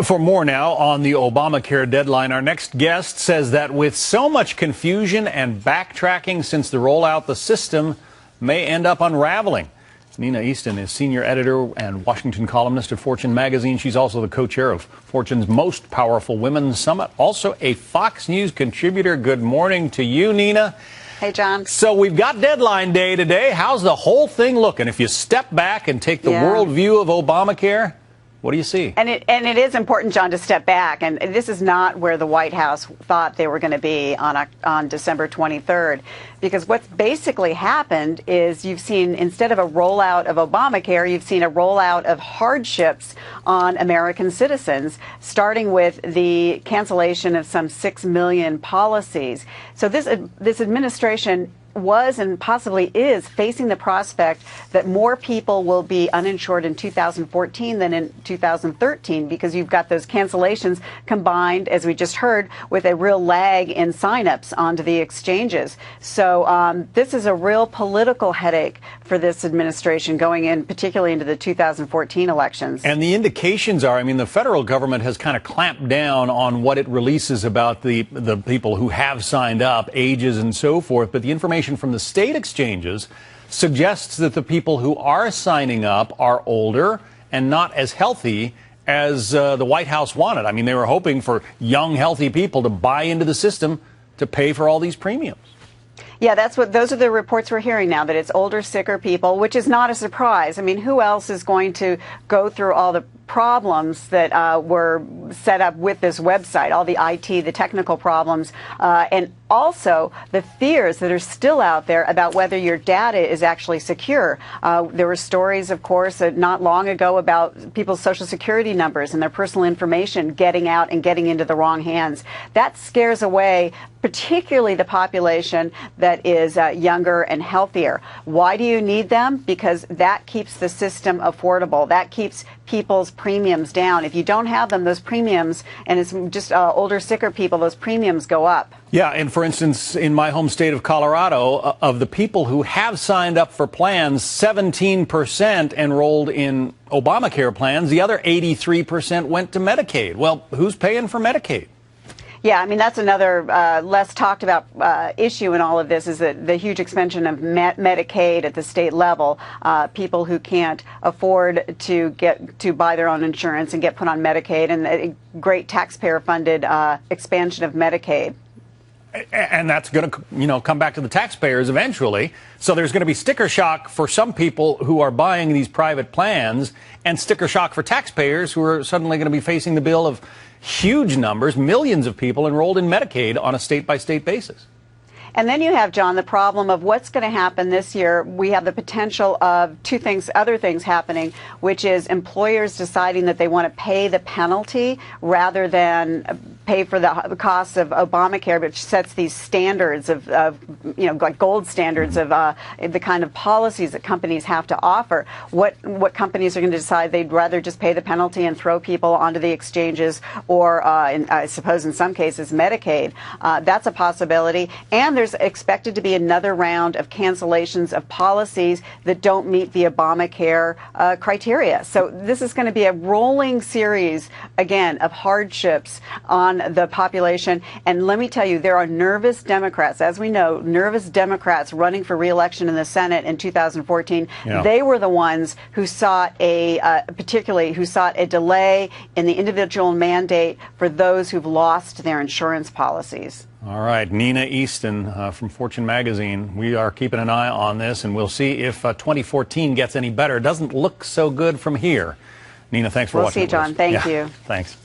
For more now on the Obamacare deadline, our next guest says that with so much confusion and backtracking since the rollout, the system may end up unraveling. Nina Easton is senior editor and Washington columnist at Fortune magazine. She's also the co-chair of Fortune's Most Powerful Women Summit, also a Fox News contributor. Good morning to you, Nina. Hey, John. So we've got deadline day today. How's the whole thing looking? If you step back and take the world view of Obamacare, what do you see? And it is important, John, to step back. And this is not where the White House thought they were going to be on December 23rd. Because what's basically happened is you've seen, instead of a rollout of Obamacare, you've seen a rollout of hardships on American citizens, starting with the cancellation of some 6 million policies. So this administration was and possibly is facing the prospect that more people will be uninsured in 2014 than in 2013 because you've got those cancellations combined, as we just heard, with a real lag in signups onto the exchanges. So this is a real political headache for this administration going in, particularly into the 2014 elections. And the indications are, I mean, the federal government has kind of clamped down on what it releases about the people who have signed up, ages and so forth, but the information from the state exchanges suggests that the people who are signing up are older and not as healthy as the White House wanted. I mean, they were hoping for young, healthy people to buy into the system to pay for all these premiums. Yeah, those are the reports we're hearing now, that it's older, sicker people, which is not a surprise. I mean, who else is going to go through all the problems that were set up with this website, all the IT, the technical problems, and also the fears that are still out there about whether your data is actually secure. There were stories, of course, not long ago about people's Social Security numbers and their personal information getting out and getting into the wrong hands. That scares away particularly the population that is younger and healthier. Why do you need them? Because that keeps the system affordable. That keeps people's premiums down. If you don't have them, those premiums, and it's just older, sicker people, those premiums go up. Yeah, and for instance, in my home state of Colorado, of the people who have signed up for plans, 17% enrolled in Obamacare plans. The other 83% went to Medicaid. Well, who's paying for Medicaid? Yeah, I mean, that's another less talked about issue in all of this, is that the huge expansion of Medicaid at the state level. People who can't afford to buy their own insurance and get put on Medicaid, and a great taxpayer-funded expansion of Medicaid. And that's going to, come back to the taxpayers eventually. So there's going to be sticker shock for some people who are buying these private plans, and sticker shock for taxpayers who are suddenly going to be facing the bill of huge numbers, millions of people enrolled in Medicaid on a state-by-state basis. And then you have, John, the problem of what's going to happen this year. We have the potential of other things happening, which is employers deciding that they want to pay the penalty rather than pay for the costs of Obamacare, which sets these standards of like gold standards of the kind of policies that companies have to offer. What companies are going to decide they'd rather just pay the penalty and throw people onto the exchanges, or I suppose in some cases Medicaid. That's a possibility. And there's expected to be another round of cancellations of policies that don't meet the Obamacare criteria. So this is going to be a rolling series, again, of hardships on the population. And let me tell you, there are nervous Democrats, as we know, nervous Democrats running for re-election in the Senate in 2014. Yeah. They were the ones who sought particularly who sought a delay in the individual mandate for those who've lost their insurance policies. All right, Nina Easton from Fortune magazine. We are keeping an eye on this, and we'll see if 2014 gets any better. It doesn't look so good from here. Nina, thanks for watching. We'll see, John. Thank you. Thanks.